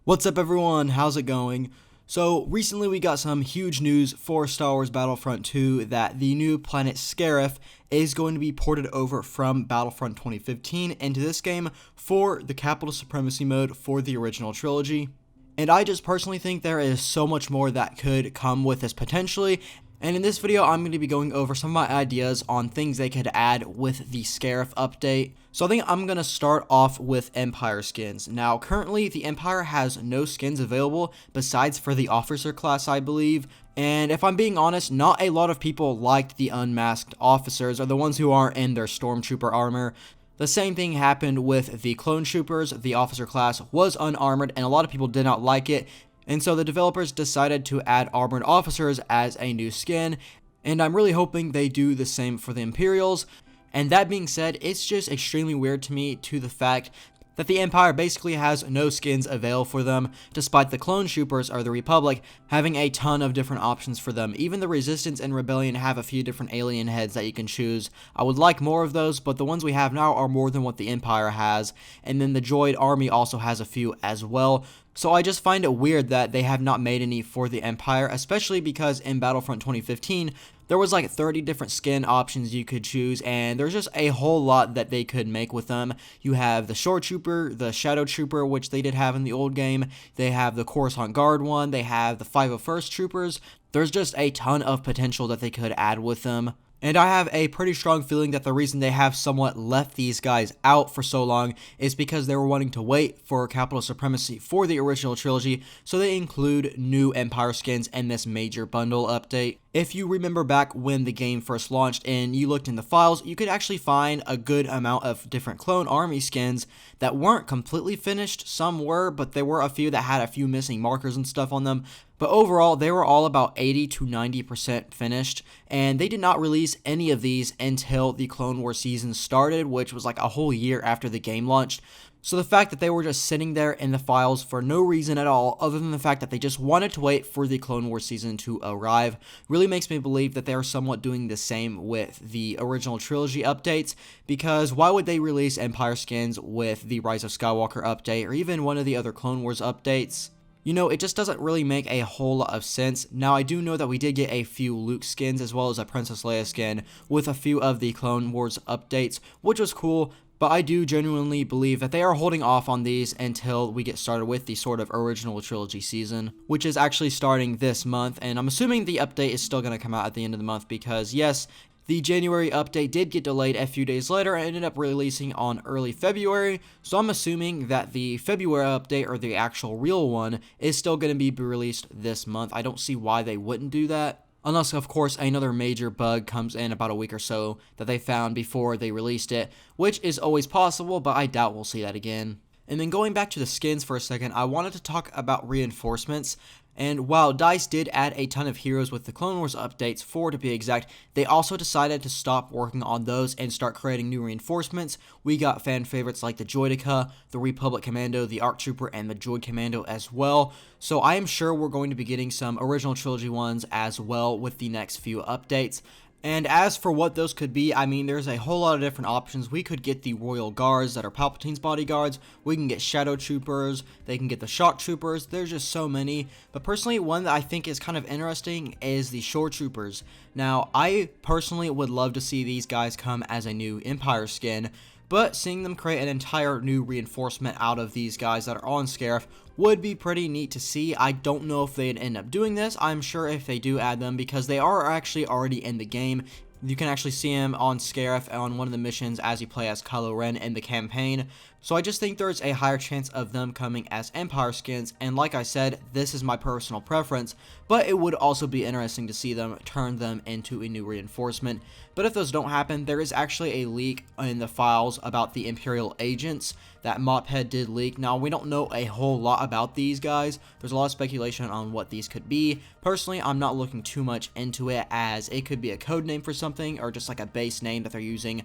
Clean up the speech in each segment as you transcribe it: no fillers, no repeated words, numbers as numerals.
What's up everyone, how's it going? So recently we got some huge news for Star Wars Battlefront 2 that the new planet Scarif is going to be ported over from Battlefront 2015 into this game for the Capital Supremacy mode for the original trilogy. And I just personally think there is so much more that could come with this potentially. And in this video, I'm going to be going over some of my ideas on things they could add with the Scarif update. So I think I'm going to start off with Empire skins. Now, currently, the Empire has no skins available besides for the officer class, I believe. And if I'm being honest, not a lot of people liked the unmasked officers, or the ones who aren't in their stormtrooper armor. The same thing happened with the clone troopers. The officer class was unarmored, and a lot of people did not like it. And so the developers decided to add armored officers as a new skin, and I'm really hoping they do the same for the Imperials. And that being said, it's just extremely weird to me to the fact that the Empire basically has no skins available for them, despite the clone troopers or the Republic having a ton of different options for them. Even the Resistance and Rebellion have a few different alien heads that you can choose. I would like more of those, but the ones we have now are more than what the Empire has, and then the Droid Army also has a few as well. So I just find it weird that they have not made any for the Empire, especially because in Battlefront 2015, there was like 30 different skin options you could choose, and there's just a whole lot that they could make with them. You have the ShoreTrooper, the Shadow Trooper, which they did have in the old game. They have the Coruscant Guard one. They have the 501st Troopers. There's just a ton of potential that they could add with them. And I have a pretty strong feeling that the reason they have somewhat left these guys out for so long is because they were wanting to wait for Capital Supremacy for the original trilogy, so they include new Empire skins in this major bundle update. If you remember back when the game first launched and you looked in the files, you could actually find a good amount of different clone army skins that weren't completely finished. Some were, but there were a few that had a few missing markers and stuff on them. But overall, they were all about 80 to 90% finished, and they did not release any of these until the Clone Wars season started, which was like a whole year after the game launched. So the fact that they were just sitting there in the files for no reason at all, other than the fact that they just wanted to wait for the Clone Wars season to arrive, really makes me believe that they are somewhat doing the same with the original trilogy updates, because why would they release Empire skins with the Rise of Skywalker update, or even one of the other Clone Wars updates? You know, it just doesn't really make a whole lot of sense. Now, I do know that we did get a few Luke skins as well as a Princess Leia skin with a few of the Clone Wars updates, which was cool, but I do genuinely believe that they are holding off on these until we get started with the sort of original trilogy season, which is actually starting this month, and I'm assuming the update is still going to come out at the end of the month because, yes, the January update did get delayed a few days later and ended up releasing on early February, so I'm assuming that the February update, or the actual real one, is still going to be released this month. I don't see why they wouldn't do that. Unless, of course, another major bug comes in about a week or so that they found before they released it, which is always possible, but I doubt we'll see that again. And then going back to the skins for a second, I wanted to talk about reinforcements. And while DICE did add a ton of heroes with the Clone Wars updates, 4 to be exact, they also decided to stop working on those and start creating new reinforcements. We got fan favorites like the Droideka, the Republic Commando, the ARC Trooper, and the Droid Commando as well. So I am sure we're going to be getting some original trilogy ones as well with the next few updates. And as for what those could be, I mean, there's a whole lot of different options. We could get the Royal Guards that are Palpatine's bodyguards. We can get Shadow Troopers. They can get the Shock Troopers. There's just so many. But personally, one that I think is kind of interesting is the ShoreTroopers. Now, I personally would love to see these guys come as a new Empire skin, but seeing them create an entire new reinforcement out of these guys that are on Scarif would be pretty neat to see. I don't know if they'd end up doing this. I'm sure if they do add them, because they are actually already in the game. You can actually see him on Scarif on one of the missions as you play as Kylo Ren in the campaign. So I just think there's a higher chance of them coming as Empire skins, and like I said, this is my personal preference, but it would also be interesting to see them turn them into a new reinforcement. But if those don't happen, there is actually a leak in the files about the Imperial agents that Mophead did leak. Now, we don't know a whole lot about these guys. There's a lot of speculation on what these could be. Personally, I'm not looking too much into it, as it could be a code name for something or just like a base name that they're using.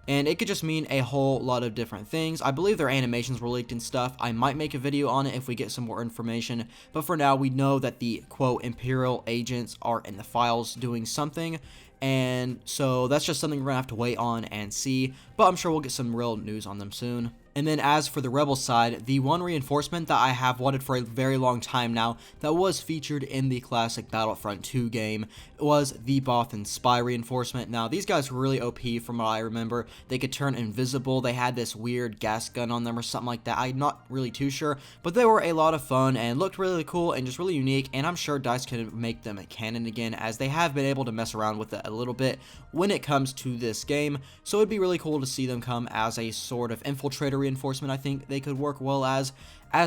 And it could just mean a whole lot of different things. I believe their animations were leaked and stuff. I might make a video on it if we get some more information. But for now, we know that the, quote, Imperial agents are in the files doing something. And so that's just something we're going to have to wait on and see. But I'm sure we'll get some real news on them soon. And then as for the Rebel side, the one reinforcement that I have wanted for a very long time now that was featured in the classic Battlefront 2 game was the Bothan Spy reinforcement. Now, these guys were really OP from what I remember. They could turn invisible, they had this weird gas gun on them or something like that. I'm not really too sure, but they were a lot of fun and looked really cool and just really unique, and I'm sure DICE can make them canon again, as they have been able to mess around with it a little bit when it comes to this game. So it'd be really cool to see them come as a sort of infiltrator reinforcement. I think they could work well as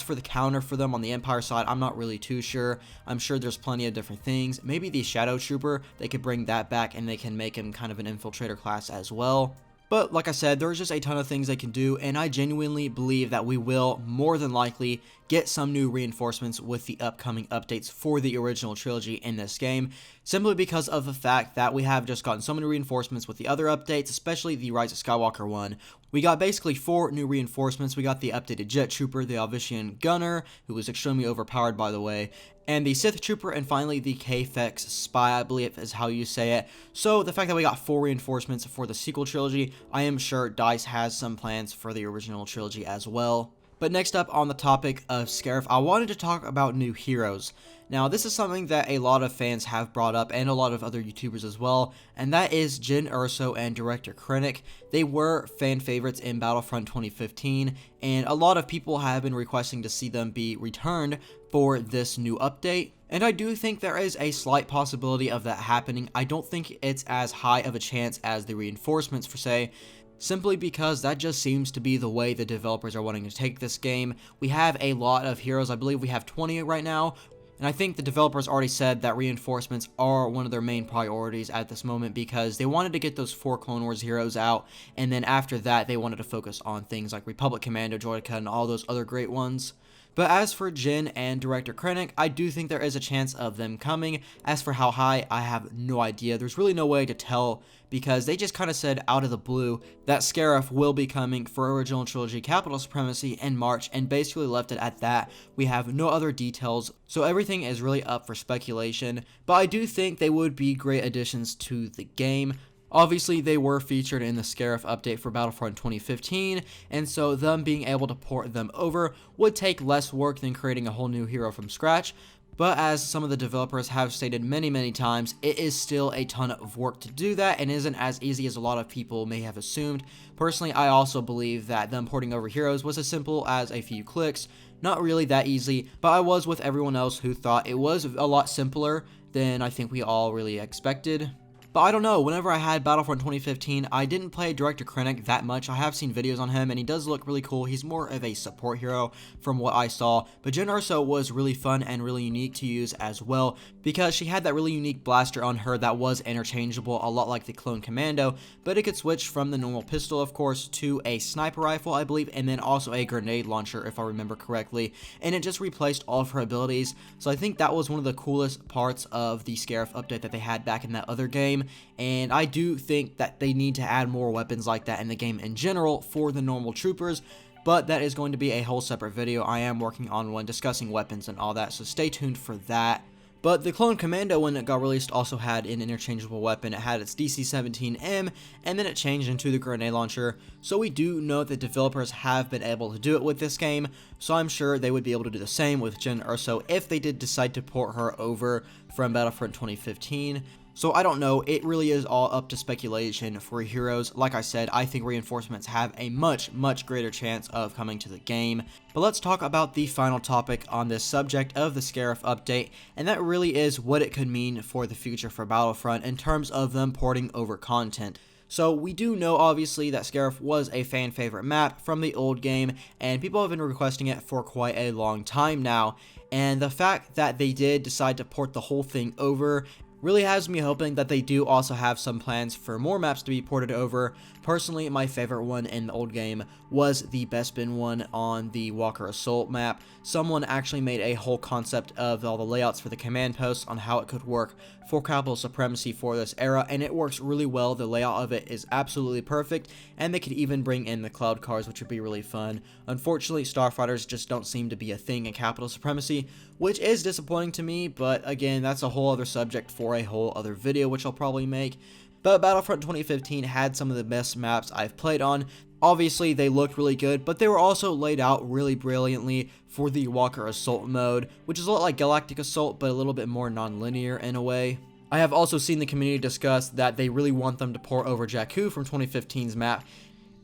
for the counter for them on the Empire side, I'm not really too sure. I'm sure there's plenty of different things. Maybe the ShoreTrooper, they could bring that back and they can make him kind of an infiltrator class as well. But like I said, there's just a ton of things they can do, and I genuinely believe that we will more than likely get some new reinforcements with the upcoming updates for the original trilogy in this game, simply because of the fact that we have just gotten so many reinforcements with the other updates, especially the Rise of Skywalker one. We got basically 4 new reinforcements. We got the updated Jet Trooper, the Alvician Gunner, who was extremely overpowered by the way, and the Sith Trooper, and finally the Kfex Spy, I believe is how you say it. So the fact that we got 4 reinforcements for the sequel trilogy, I am sure DICE has some plans for the original trilogy as well. But next up on the topic of Scarif, I wanted to talk about new heroes. Now, this is something that a lot of fans have brought up, and a lot of other YouTubers as well, and that is Jyn Erso and director Krennic. They were fan favorites in Battlefront 2015, and a lot of people have been requesting to see them be returned for this new update. And I do think there is a slight possibility of that happening. I don't think it's as high of a chance as the reinforcements per se, simply because that just seems to be the way the developers are wanting to take this game. We have a lot of heroes. I believe we have 20 right now. And I think the developers already said that reinforcements are one of their main priorities at this moment, because they wanted to get those 4 Clone Wars heroes out, and then after that they wanted to focus on things like Republic Commando, Droideka, and all those other great ones. But as for Jyn and director Krennic, I do think there is a chance of them coming. As for how high, I have no idea. There's really no way to tell, because they just kind of said out of the blue that Scarif will be coming for original trilogy Capital Supremacy in March, and basically left it at that. We have no other details, so everything is really up for speculation. But I do think they would be great additions to the game. Obviously, they were featured in the Scarif update for Battlefront 2015, and so them being able to port them over would take less work than creating a whole new hero from scratch. But as some of the developers have stated many times, it is still a ton of work to do that, and isn't as easy as a lot of people may have assumed. Personally, I also believe that them porting over heroes was as simple as a few clicks. Not really that easy, but I was with everyone else who thought it was a lot simpler than I think we all really expected. But I don't know, whenever I had Battlefront 2015, I didn't play director Krennic that much. I have seen videos on him, and he does look really cool. He's more of a support hero from what I saw. But Jyn Erso was really fun and really unique to use as well, because she had that really unique blaster on her that was interchangeable, a lot like the Clone Commando, but it could switch from the normal pistol, of course, to a sniper rifle, I believe, and then also a grenade launcher, if I remember correctly, and it just replaced all of her abilities. So I think that was one of the coolest parts of the Scarif update that they had back in that other game. And I do think that they need to add more weapons like that in the game in general for the normal troopers, but that is going to be a whole separate video. I am working on one discussing weapons and all that, so stay tuned for that. But the Clone Commando, when it got released, also had an interchangeable weapon. It had its DC-17M, and then it changed into the grenade launcher. So we do know that developers have been able to do it with this game, so I'm sure they would be able to do the same with Jyn Erso if they did decide to port her over from Battlefront 2015. So I don't know, it really is all up to speculation for heroes. Like I said, I think reinforcements have a much greater chance of coming to the game. But let's talk about the final topic on this subject of the Scarif update, and that really is what it could mean for the future for Battlefront in terms of them porting over content. So we do know obviously that Scarif was a fan favorite map from the old game, and people have been requesting it for quite a long time now, and the fact that they did decide to port the whole thing over really has me hoping that they do also have some plans for more maps to be ported over. Personally, my favorite one in the old game was the Bespin one on the Walker Assault map. Someone actually made a whole concept of all the layouts for the command posts on how it could work for Capital Supremacy for this era, and it works really well. The layout of it is absolutely perfect, and they could even bring in the cloud cars, which would be really fun. Unfortunately, starfighters just don't seem to be a thing in Capital Supremacy, which is disappointing to me, but again, that's a whole other subject for a whole other video, which I'll probably make. But Battlefront 2015 had some of the best maps I've played on. Obviously, they looked really good, but they were also laid out really brilliantly for the Walker Assault mode, which is a lot like Galactic Assault, but a little bit more non-linear in a way. I have also seen the community discuss that they really want them to port over Jakku from 2015's map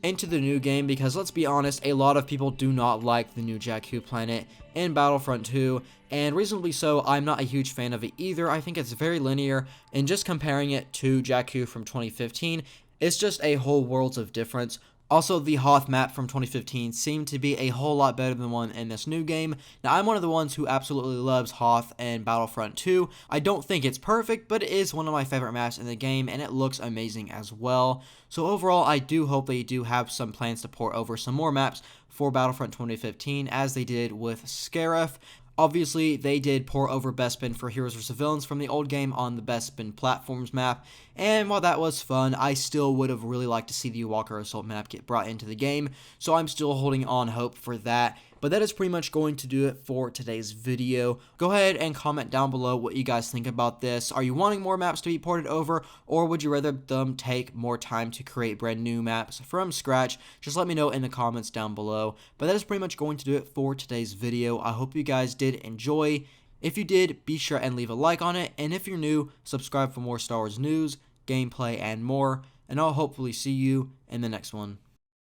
into the new game, because let's be honest, a lot of people do not like the new Jakku planet in Battlefront 2, and reasonably so. I'm not a huge fan of it either. I think it's very linear, and just comparing it to Jakku from 2015, it's just a whole worlds of difference. Also, the Hoth map from 2015 seemed to be a whole lot better than one in this new game. Now, I'm one of the ones who absolutely loves Hoth and Battlefront 2. I don't think it's perfect, but it is one of my favorite maps in the game, and it looks amazing as well. So overall, I do hope they do have some plans to port over some more maps for Battlefront 2015, as they did with Scarif. Obviously, they did pour over Best Spin for Heroes vs. Villains from the old game on the Best Spin Platforms map, and while that was fun, I still would have really liked to see the Walker Assault map get brought into the game, so I'm still holding on hope for that. But that is pretty much going to do it for today's video. Go ahead and comment down below what you guys think about this. Are you wanting more maps to be ported over, or would you rather them take more time to create brand new maps from scratch? Just let me know in the comments down below. But that is pretty much going to do it for today's video. I hope you guys did enjoy. If you did, be sure and leave a like on it, and if you're new, subscribe for more Star Wars news, gameplay, and more, and I'll hopefully see you in the next one.